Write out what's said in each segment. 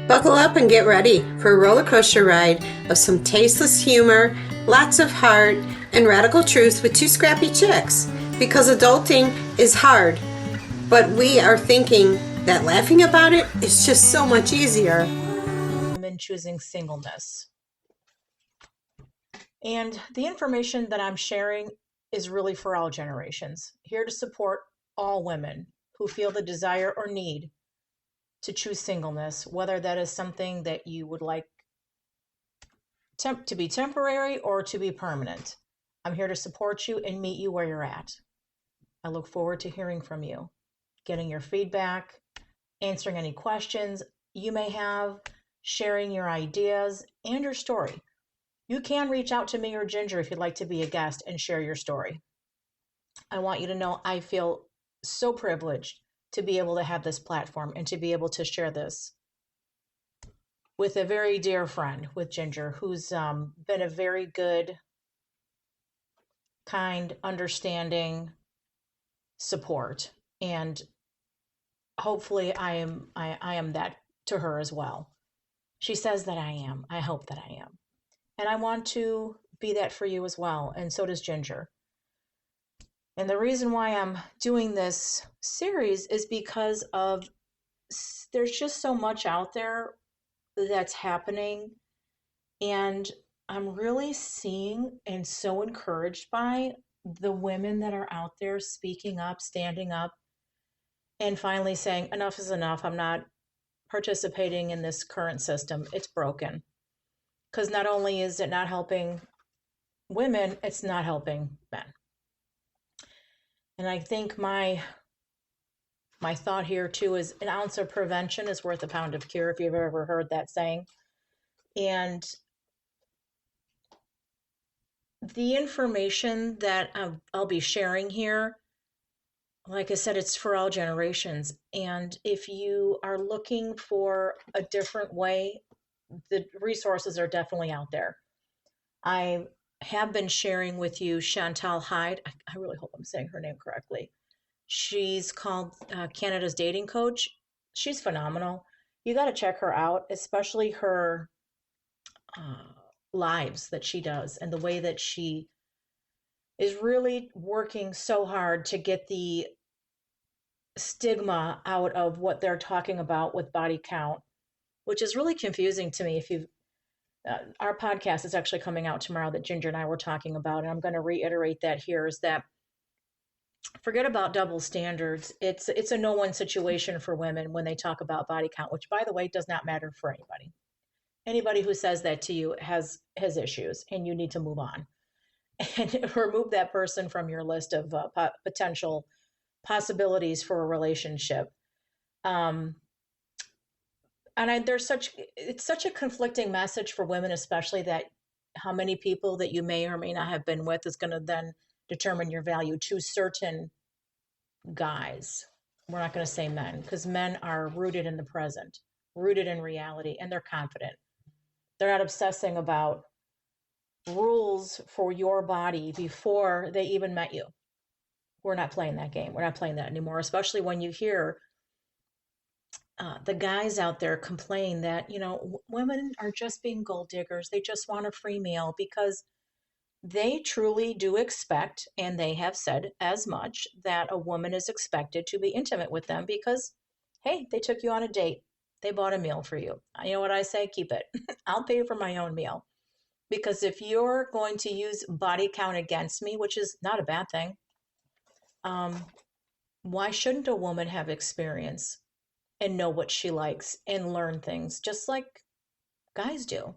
Buckle up and get ready for a roller coaster ride of some tasteless humor, lots of heart, and radical truth with two scrappy chicks. Because adulting is hard, but we are thinking that laughing about it is just so much easier. Women choosing singleness. And the information that I'm sharing is really for all generations, here to support all women who feel the desire or need to choose singleness, whether that is something that you would like to be temporary or to be permanent. I'm here to support you and meet you where you're at. I look forward to hearing from you, getting your feedback, answering any questions you may have, sharing your ideas and your story. You can reach out to me or Ginger if you'd like to be a guest and share your story. I want you to know I feel so privileged to be able to have this platform and to be able to share this with a very dear friend, with Ginger, who's been a very good, kind, understanding support. And hopefully I am that to her as well. She says that I am. I hope that I am. And I want to be that for you as well. And so does Ginger. And the reason why I'm doing this series is because of there's just so much out there that's happening. And I'm really seeing and so encouraged by the women that are out there speaking up, standing up, and finally saying, enough is enough. I'm not participating in this current system. It's broken. Because not only is it not helping women, it's not helping men. And I think my thought here too is an ounce of prevention is worth a pound of cure, if you've ever heard that saying. And the information that I'll be sharing here, like I said, it's for all generations. And if you are looking for a different way, the resources are definitely out there. I have been sharing with you Chantal Heide. I really hope I'm saying her name correctly. She's called Canada's Dating Coach. She's phenomenal. You got to check her out, especially her uh, lives that she does and the way that she is really working so hard to get the stigma out of what they're talking about with body count, which is really confusing to me. If you've Our podcast is actually coming out tomorrow that Ginger and I were talking about, and I'm going to reiterate that here is that forget about double standards. It's a no one situation for women when they talk about body count, which by the way does not matter for anybody. Anybody who says that to you has issues, and you need to move on and remove that person from your list of potential possibilities for a relationship. Um, and it's such a conflicting message for women, especially that how many people that you may or may not have been with is going to then determine your value to certain guys. We're not going to say men, because men are rooted in the present, rooted in reality, and they're confident. They're not obsessing about rules for your body before they even met you. We're not playing that game. We're not playing that anymore, especially when you hear the guys out there complain that, women are just being gold diggers. They just want a free meal, because they truly do expect, and they have said as much, that a woman is expected to be intimate with them because, hey, they took you on a date. They bought a meal for you. You know what I say? Keep it. I'll pay for my own meal. Because if you're going to use body count against me, which is not a bad thing, why shouldn't a woman have experience and know what she likes and learn things just like guys do?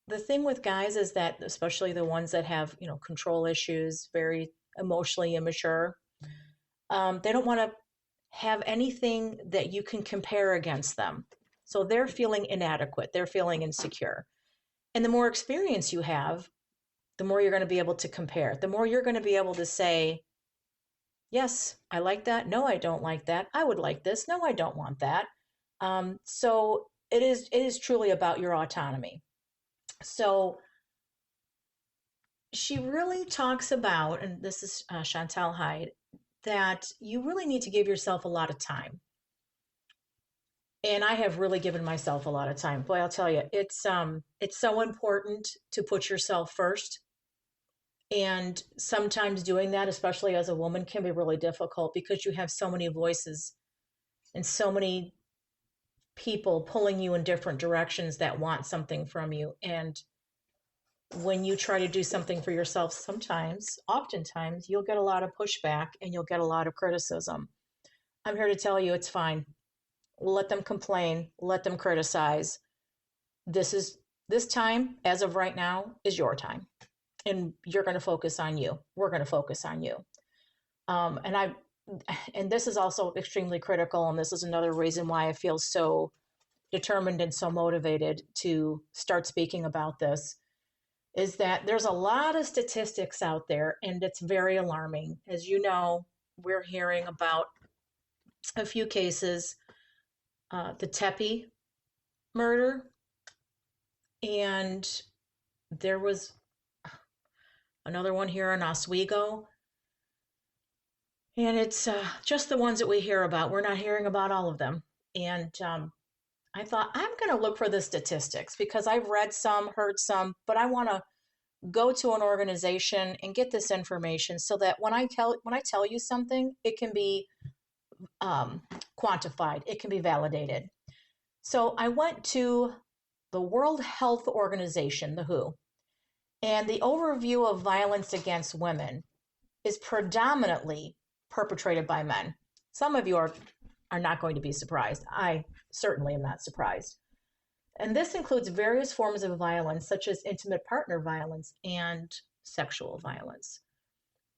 The thing with guys is that, especially the ones that have, control issues, very emotionally immature, they don't want to have anything that you can compare against them. So they're feeling inadequate. They're feeling insecure. And the more experience you have, the more you're going to be able to compare. The more you're going to be able to say, yes, I like that. No, I don't like that. I would like this. No, I don't want that. So it is truly about your autonomy. So she really talks about, and this is Chantal Heide, that you really need to give yourself a lot of time. And I have really given myself a lot of time. Boy, I'll tell you, it's so important to put yourself first. And sometimes doing that, especially as a woman, can be really difficult because you have so many voices and so many people pulling you in different directions that want something from you. And when you try to do something for yourself, oftentimes, you'll get a lot of pushback and you'll get a lot of criticism. I'm here to tell you it's fine. Let them complain, let them criticize. This time, as of right now, is your time. And you're going to focus on you. We're going to focus on you. And this is also extremely critical. And this is another reason why I feel so determined and so motivated to start speaking about this, is that there's a lot of statistics out there, and it's very alarming. As you know, we're hearing about a few cases, the Tepe murder, and there was another one here in Oswego. And it's just the ones that we hear about. We're not hearing about all of them. And I thought, I'm going to look for the statistics because I've read some, heard some, but I want to go to an organization and get this information so that when I tell you something, it can be quantified, it can be validated. So I went to the World Health Organization, the WHO, and the overview of violence against women is predominantly perpetrated by men. Some of you are not going to be surprised. I certainly am not surprised. And this includes various forms of violence, such as intimate partner violence and sexual violence.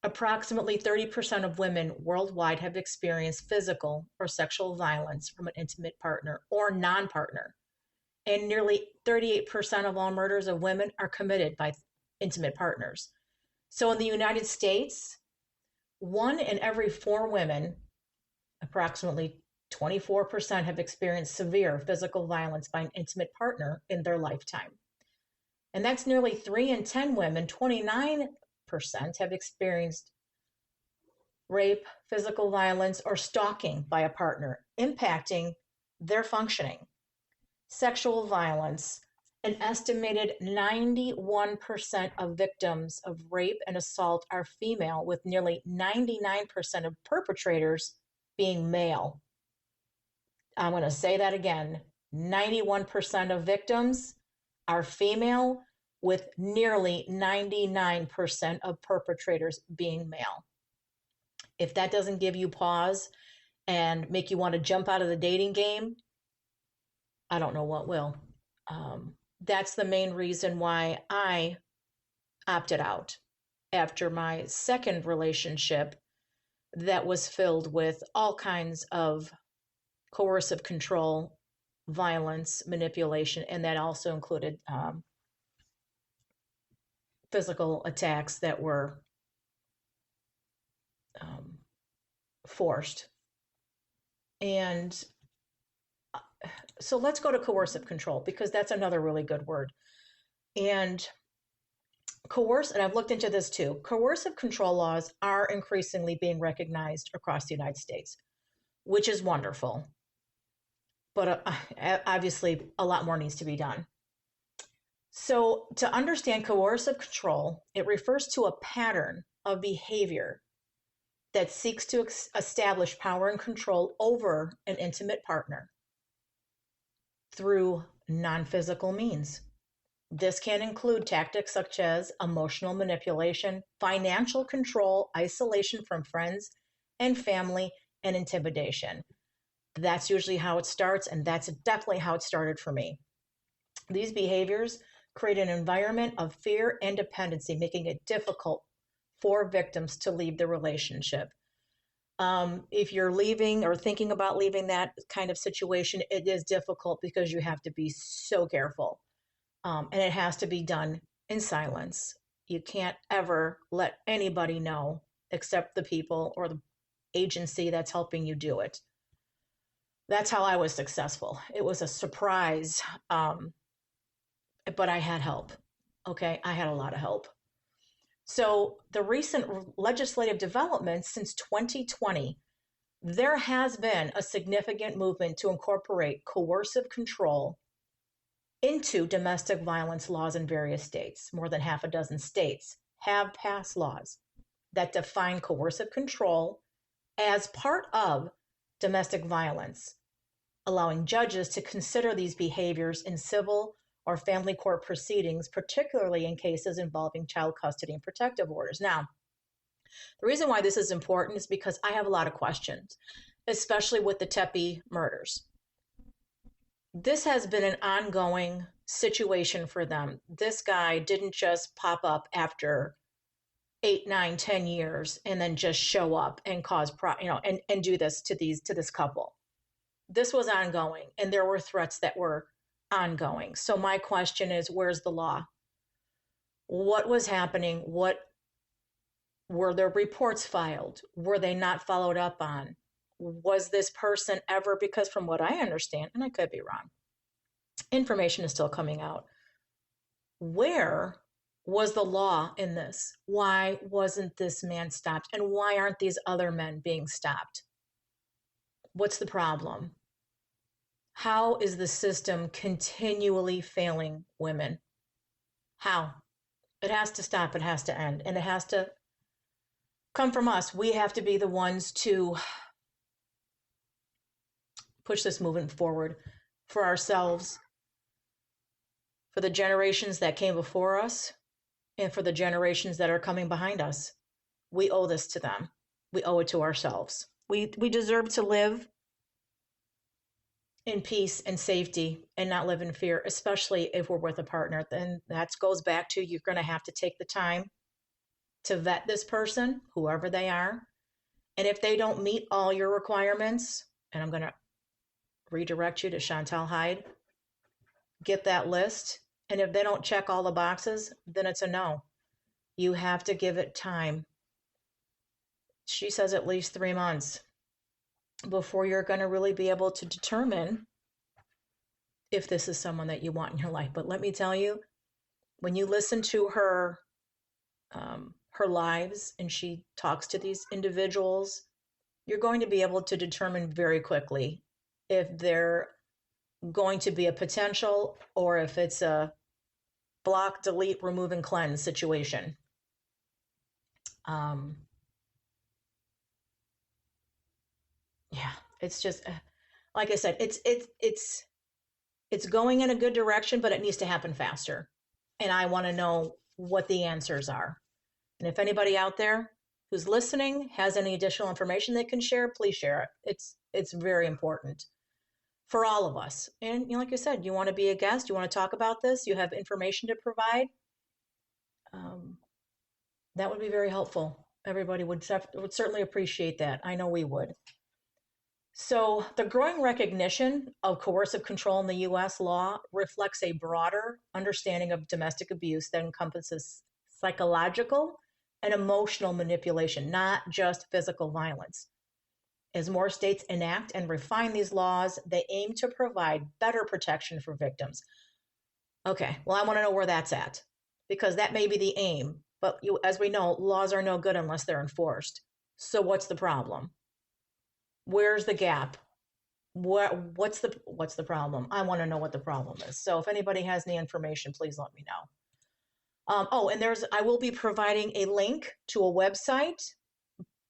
Approximately 30% of women worldwide have experienced physical or sexual violence from an intimate partner or non-partner. And nearly 38% of all murders of women are committed by intimate partners. So in the United States, 1 in every 4 women, approximately 24%, have experienced severe physical violence by an intimate partner in their lifetime. And that's nearly 3 in 10 women, 29%, have experienced rape, physical violence, or stalking by a partner, impacting their functioning. Sexual violence, an estimated 91% of victims of rape and assault are female, with nearly 99% of perpetrators being male. I'm going to say that again. 91% of victims are female, with nearly 99% of perpetrators being male. If that doesn't give you pause and make you want to jump out of the dating game, I don't know what will. That's the main reason why I opted out after my second relationship that was filled with all kinds of coercive control, violence, manipulation, and that also included physical attacks that were forced. And so let's go to coercive control, because that's another really good word. And and I've looked into this too, coercive control laws are increasingly being recognized across the United States, which is wonderful. But obviously, a lot more needs to be done. So to understand coercive control, it refers to a pattern of behavior that seeks to establish power and control over an intimate partner through non-physical means. This can include tactics such as emotional manipulation, financial control, isolation from friends and family, and intimidation. That's usually how it starts, and that's definitely how it started for me. These behaviors create an environment of fear and dependency, making it difficult for victims to leave the relationship. If you're leaving or thinking about leaving that kind of situation, it is difficult because you have to be so careful. And it has to be done in silence. You can't ever let anybody know except the people or the agency that's helping you do it. That's how I was successful. It was a surprise, but I had help. Okay, I had a lot of help. So the recent legislative developments since 2020 there has been a significant movement to incorporate coercive control into domestic violence laws in various states. More than half a dozen states have passed laws that define coercive control as part of domestic violence, allowing judges to consider these behaviors in civil or family court proceedings, particularly in cases involving child custody and protective orders. Now, the reason why this is important is because I have a lot of questions, especially with the Tepe murders. This has been an ongoing situation for them. This guy didn't just pop up after 8, 9, 10 years and then just show up and cause and do this to this couple. This was ongoing, and there were threats that were ongoing. So my question is, where's the law? What was happening? Were there reports filed? Were they not followed up on? Was this person ever, because from what I understand, and I could be wrong, information is still coming out. Where was the law in this? Why wasn't this man stopped? And why aren't these other men being stopped? What's the problem? How is the system continually failing women? How? It has to stop. It has to end. And it has to come from us. We have to be the ones to push this movement forward for ourselves, for the generations that came before us, and for the generations that are coming behind us. We owe this to them. We owe it to ourselves. We deserve to live in peace and safety and not live in fear, especially if we're with a partner. Then that goes back to, you're going to have to take the time to vet this person, whoever they are. And if they don't meet all your requirements, and I'm going to redirect you to Chantal Heide, get that list. And if they don't check all the boxes, then it's a no. You have to give it time. She says at least 3 months before you're going to really be able to determine if this is someone that you want in your life. But let me tell you, when you listen to her lives and she talks to these individuals, you're going to be able to determine very quickly if they're going to be a potential or if it's a block, delete, remove, and cleanse situation. Yeah, it's just, like I said, it's going in a good direction, but it needs to happen faster. And I want to know what the answers are. And if anybody out there who's listening has any additional information they can share, please share it. It's very important for all of us. And like I said, you want to be a guest, you want to talk about this, you have information to provide, that would be very helpful. Everybody would certainly appreciate that. I know we would. So the growing recognition of coercive control in the U.S. law reflects a broader understanding of domestic abuse that encompasses psychological and emotional manipulation, not just physical violence. As more states enact and refine these laws, they aim to provide better protection for victims. Okay, well, I want to know where that's at, because that may be the aim. But as we know, laws are no good unless they're enforced. So what's the problem? Where's the gap? What's the problem? I want to know what the problem is. So if anybody has any information, please let me know. I will be providing a link to a website,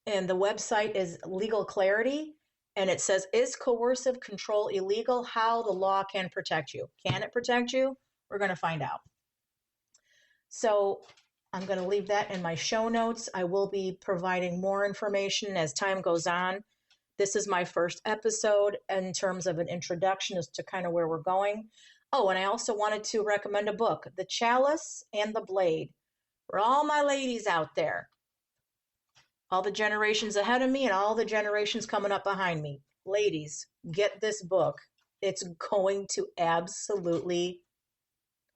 and the website is Legal Clarity, and it says, is coercive control illegal? How the law can protect you. Can it protect you? We're going to find out. So I'm going to leave that in my show notes. I will be providing more information as time goes on. This is my first episode in terms of an introduction as to kind of where we're going. Oh, and I also wanted to recommend a book, The Chalice and the Blade. For all my ladies out there, all the generations ahead of me and all the generations coming up behind me. Ladies, get this book. It's going to absolutely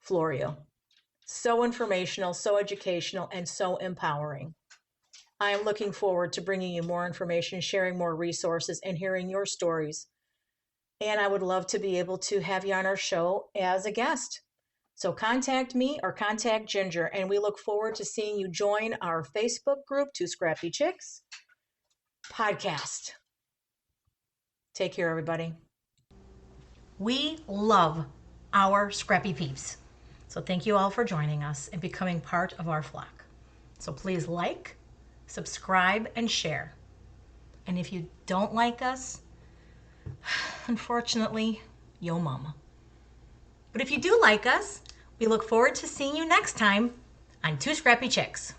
floor you. So informational, so educational, and so empowering. I am looking forward to bringing you more information, sharing more resources, and hearing your stories. And I would love to be able to have you on our show as a guest. So contact me or contact Ginger, and we look forward to seeing you join our Facebook group, Two Scrappy Chicks podcast. Take care, everybody. We love our scrappy peeps. So thank you all for joining us and becoming part of our flock. So please like, subscribe, and share. And if you don't like us, unfortunately, yo mama. But if you do like us, we look forward to seeing you next time on Two Scrappy Chicks.